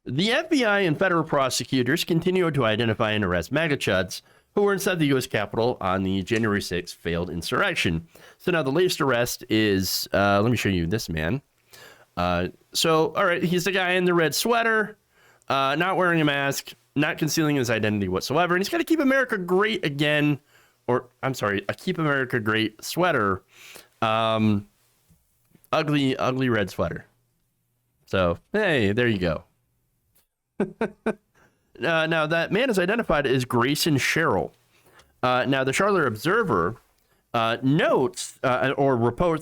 The FBI and federal prosecutors continue to identify and arrest MAGA chuds who were inside the U.S. Capitol on the January 6th failed insurrection. So now the latest arrest is, let me show you this man. All right, he's the guy in the red sweater, not wearing a mask, not concealing his identity whatsoever. And he's got to keep America great again, or I'm sorry, a Keep America Great sweater. Ugly red sweater. So, hey, there you go. Now, that man is identified as Grayson Sherrill. Now, the Charlotte Observer reports,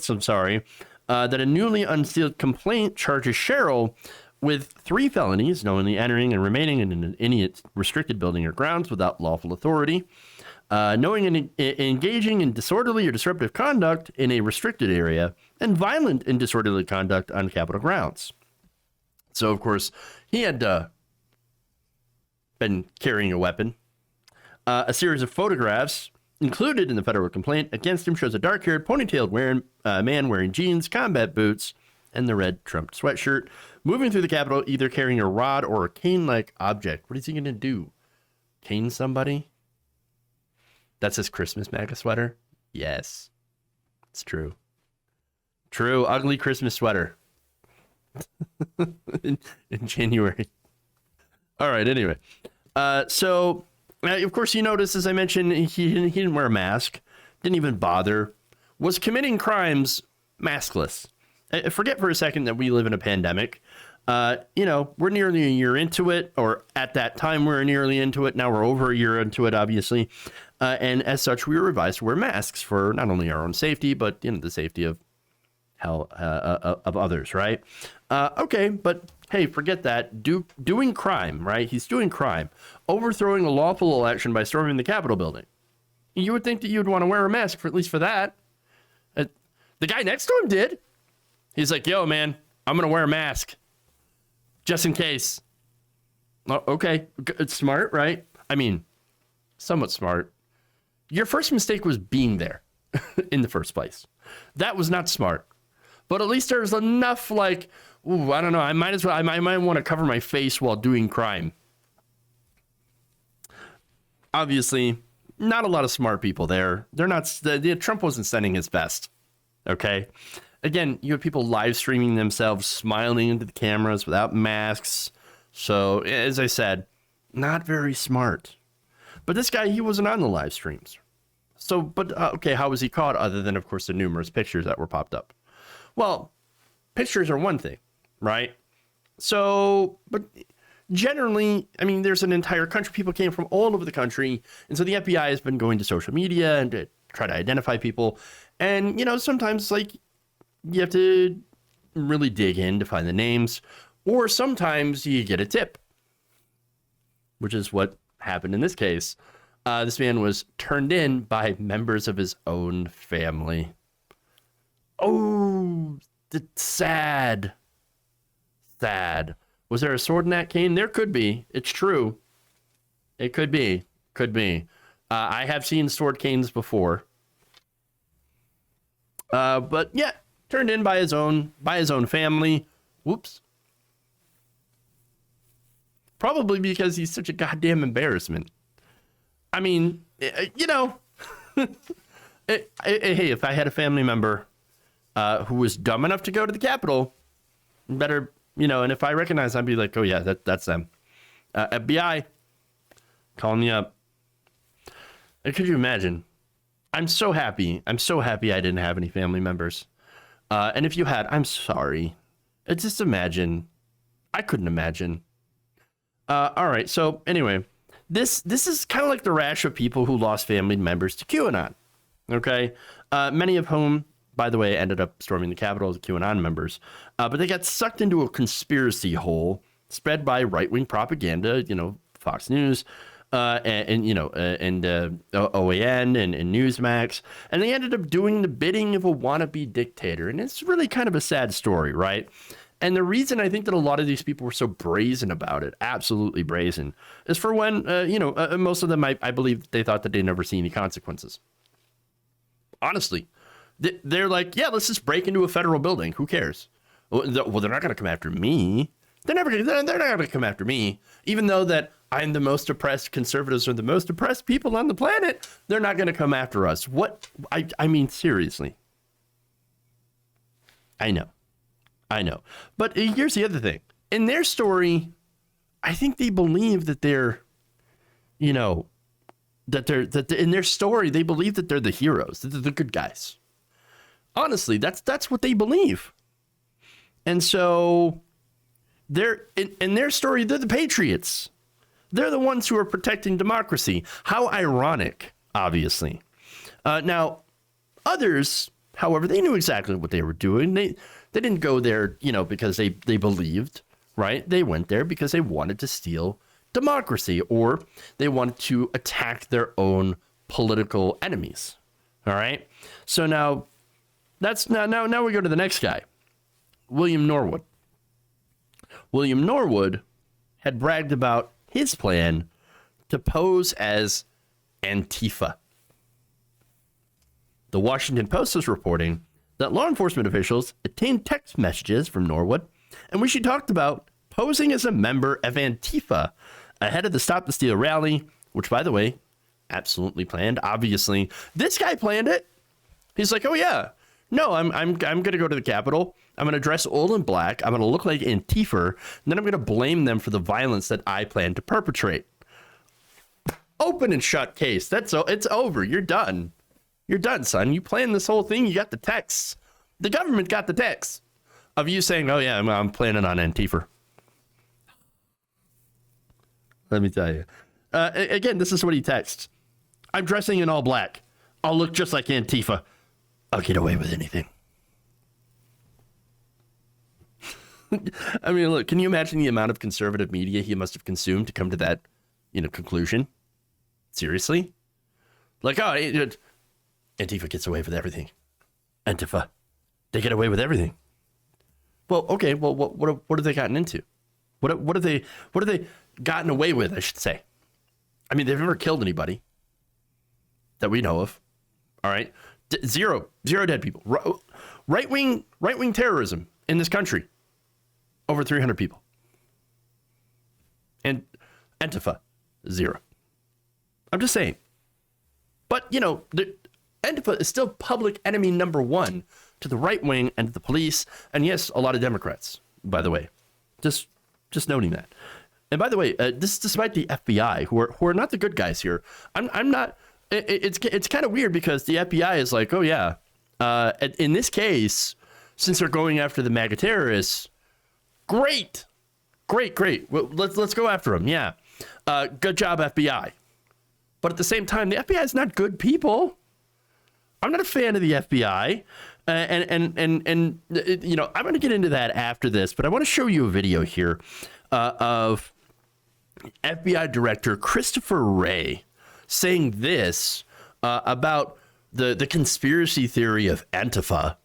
that a newly unsealed complaint charges Sherrill with 3 felonies, knowingly entering and remaining in any restricted building or grounds without lawful authority, knowing and engaging in disorderly or disruptive conduct in a restricted area, and violent and disorderly conduct on Capitol grounds. So, of course, he had been carrying a weapon. A series of photographs included in the federal complaint against him shows a dark-haired, ponytailed man wearing jeans, combat boots, and the red Trump sweatshirt, moving through the Capitol either carrying a rod or a cane-like object. What is he going to do? Cane somebody? That's his Christmas MAGA sweater? Yes. It's true. True. Ugly Christmas sweater. in January. All right, anyway. So, of course, you notice, as I mentioned, he didn't wear a mask, didn't even bother, was committing crimes maskless. Forget for a second that we live in a pandemic. We're nearly a year into it, or at that time we were nearly into it. Now we're over a year into it, obviously. And as such, we were advised to wear masks for not only our own safety, but the safety of others, right? Okay, but hey, forget that. Doing crime, right? He's doing crime. Overthrowing a lawful election by storming the Capitol building. You would think that you'd want to wear a mask, for at least for that. The guy next to him did. He's like, yo, man, I'm going to wear a mask. Just in case. Oh, okay, it's smart, right? I mean, somewhat smart. Your first mistake was being there in the first place. That was not smart. But at least there's enough I don't know. I might want to cover my face while doing crime. Obviously, not a lot of smart people there. They're not. Trump wasn't sending his best. Okay. Again, you have people live streaming themselves, smiling into the cameras without masks. So, as I said, not very smart. But this guy, he wasn't on the live streams. So, okay, how was he caught other than, of course, the numerous pictures that were popped up? Well, pictures are one thing, right? So, but generally, I mean, there's an entire country. People came from all over the country. And so the FBI has been going to social media and to try to identify people. And, sometimes, you have to really dig in to find the names. Or sometimes you get a tip, which is what happened in this case. This man was turned in by members of his own family. Oh, sad. Sad. Was there a sword in that cane? There could be. It's true. It could be. Could be. I have seen sword canes before. But yeah, turned in by his own family. Whoops. Probably because he's such a goddamn embarrassment. I mean, hey, if I had a family member who was dumb enough to go to the Capitol, better, and if I recognize, I'd be like, oh yeah, that's them. FBI, calling me up. Could you imagine? I'm so happy I didn't have any family members. And if you had, I'm sorry. Just imagine. I couldn't imagine. All right. So anyway, this is kind of like the rash of people who lost family members to QAnon. Okay. Many of whom, by the way, ended up storming the Capitol as QAnon members. But they got sucked into a conspiracy hole spread by right-wing propaganda, Fox News, and OAN and Newsmax. And they ended up doing the bidding of a wannabe dictator. And it's really kind of a sad story, right? And the reason I think that a lot of these people were so brazen about it, absolutely brazen, is for when, most of them, I believe they thought that they'd never see any consequences. Honestly, they're like, yeah, let's just break into a federal building. Who cares? Well, they're not going to come after me. They're not going to come after me, even though that I'm the most oppressed. Conservatives are the most oppressed people on the planet. They're not going to come after us. What? I mean, seriously. I know. But here's the other thing. In their story, I think they believe that they're, you know, that in their story, they believe that they're the heroes, that they're the good guys. Honestly, that's what they believe. And so they're in their story, they're the patriots. They're the ones who are protecting democracy. How ironic, obviously. Now, others, however, they knew exactly what they were doing. They didn't go there, you know, because they believed, right? They went there because they wanted to steal democracy, or they wanted to attack their own political enemies. All right. So now now we go to the next guy, William Norwood. William Norwood had bragged about his plan to pose as Antifa. The Washington Post was reporting that law enforcement officials obtained text messages from Norwood in which he talked about posing as a member of Antifa ahead of the Stop the Steal rally, which, by the way, absolutely planned. Obviously, this guy planned it. He's like, oh yeah, no, I'm going to go to the Capitol. I'm going to dress all in black. I'm going to look like Antifa, and then I'm going to blame them for the violence that I plan to perpetrate. Open and shut case. It's over. You're done. You're done, son. You planned this whole thing. You got the texts. The government got the texts of you saying, oh yeah, I'm planning on Antifa. Let me tell you. Again, this is what he texts. I'm dressing in all black. I'll look just like Antifa. I'll get away with anything. I mean, look, can you imagine the amount of conservative media he must have consumed to come to that, conclusion? Seriously? Like, oh, Antifa gets away with everything. Antifa. They get away with everything. Well, okay, well, what have they gotten into? What have they gotten away with, I should say? I mean, they've never killed anybody that we know of. All right? Zero dead people. Right-wing terrorism in this country. Over 300 people. And Antifa, 0. I'm just saying. But, Antifa is still public enemy number 1 to the right wing and to the police. And yes, a lot of Democrats, by the way. Just noting that. And by the way, this is despite the FBI, who are not the good guys here. I'm not. It's kind of weird because the FBI is like, oh yeah, in this case, since they're going after the MAGA terrorists, great. Well, let's go after them. Yeah, good job, FBI. But at the same time, the FBI is not good people. I'm not a fan of the FBI, and I'm going to get into that after this. But I want to show you a video here of FBI Director Christopher Wray saying this about the conspiracy theory of Antifa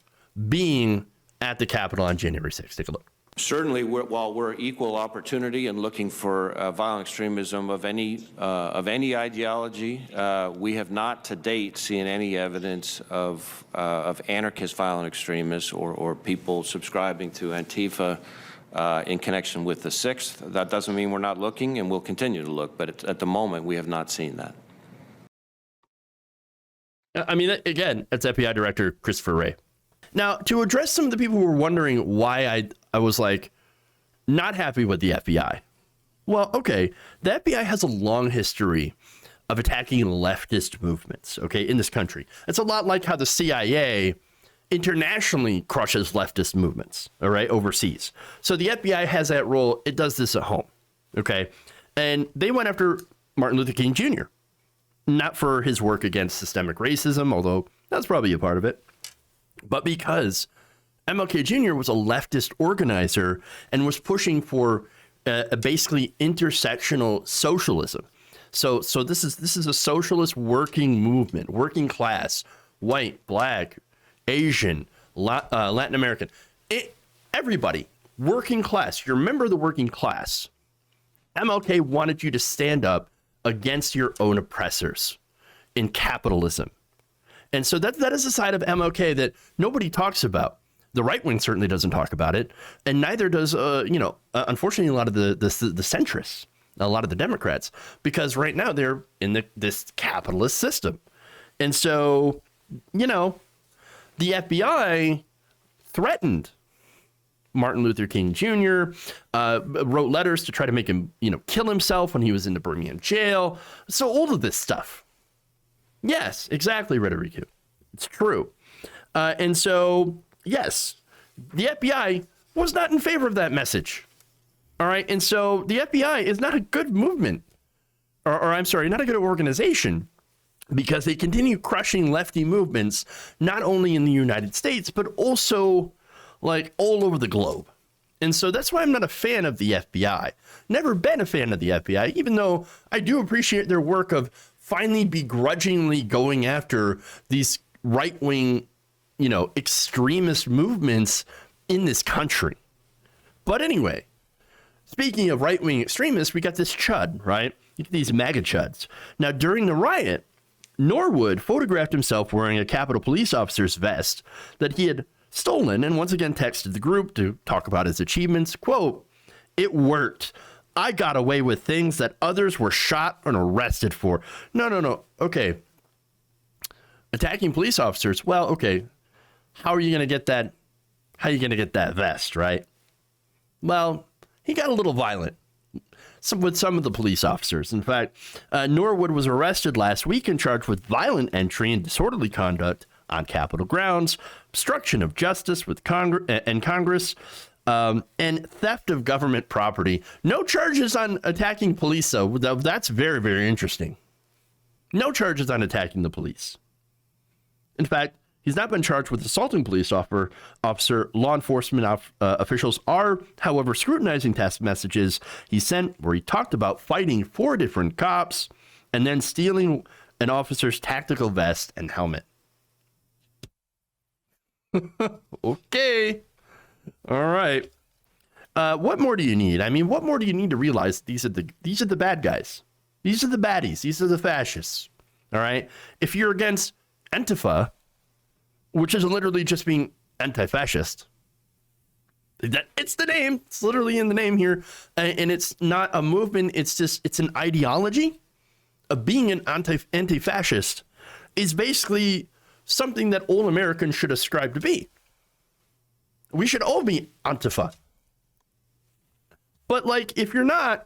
being at the Capitol on January 6th. Take a look. Certainly, while we're equal opportunity and looking for violent extremism of any ideology, we have not to date seen any evidence of anarchist violent extremists or people subscribing to Antifa in connection with the 6th. That doesn't mean we're not looking, and we'll continue to look, but at the moment, we have not seen that. I mean, again, that's FBI Director Christopher Wray. Now, to address some of the people who were wondering why I was like not happy with the FBI. Well, okay, the FBI has a long history of attacking leftist movements, okay, in this country. It's a lot like how the CIA internationally crushes leftist movements, all right, overseas. So the FBI has that role. It does this at home, okay? And they went after Martin Luther King Jr., not for his work against systemic racism, although that's probably a part of it, but because MLK Jr. was a leftist organizer and was pushing for basically intersectional socialism. So this is a socialist working movement, working class, white, black, Asian, Latin American, everybody, working class. You're a member of the working class. MLK wanted you to stand up against your own oppressors in capitalism. And so that is a side of MLK that nobody talks about. The right wing certainly doesn't talk about it, and neither does, unfortunately, a lot of the centrists, a lot of the Democrats, because right now they're in this capitalist system. And so, the FBI threatened Martin Luther King Jr., wrote letters to try to make him, kill himself when he was in the Birmingham jail. So all of this stuff. Yes, exactly, Rederico. It's true. And so, yes, the FBI was not in favor of that message. All right. And so the FBI is not a good movement, or I'm sorry, not a good organization, because they continue crushing lefty movements, not only in the United States, but also like all over the globe. And so that's why I'm not a fan of the FBI. Never been a fan of the FBI, even though I do appreciate their work of finally begrudgingly going after these right-wing, extremist movements in this country. But anyway, speaking of right-wing extremists, we got this Chud, right? These MAGA Chuds. Now, during the riot, Norwood photographed himself wearing a Capitol Police officer's vest that he had stolen, and once again texted the group to talk about his achievements. Quote, "It worked. I got away with things that others were shot and arrested for." No. Okay. Attacking police officers. Well, okay. How are you going to get that? How are you going to get that vest, right? Well, he got a little violent with some of the police officers. In fact, Norwood was arrested last week and charged with violent entry and disorderly conduct on Capitol grounds, obstruction of justice with Congress, and theft of government property. No charges on attacking police, though. That's very, very interesting. No charges on attacking the police. In fact, he's not been charged with assaulting police officer. Law enforcement officials are, however, scrutinizing text messages he sent where he talked about fighting 4 different cops and then stealing an officer's tactical vest and helmet. Okay. All right. What more do you need? I mean, what more do you need to realize these are the bad guys? These are the baddies. These are the fascists. All right. If you're against Antifa, which is literally just being anti-fascist, it's the name. It's literally in the name here, and it's not a movement. It's an ideology of being an anti-fascist. Is basically something that all Americans should ascribe to be. We should all be Antifa. But like, if you're not,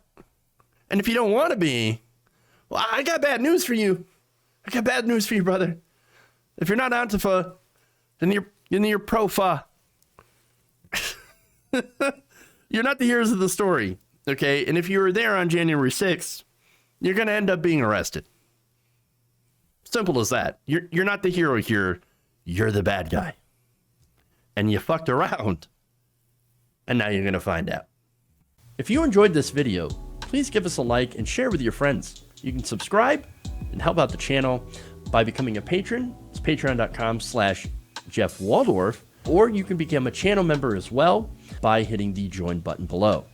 and if you don't want to be, well, I got bad news for you. I got bad news for you, brother. If you're not Antifa, then you're pro-fa. You're not the heroes of the story, okay? And if you were there on January 6th, you're going to end up being arrested. Simple as that. You're not the hero here. You're the bad guy. And you fucked around. And now you're going to find out. If you enjoyed this video, please give us a like and share with your friends. You can subscribe and help out the channel by becoming a patron. It's patreon.com/Jeff Waldorf. Or you can become a channel member as well by hitting the join button below.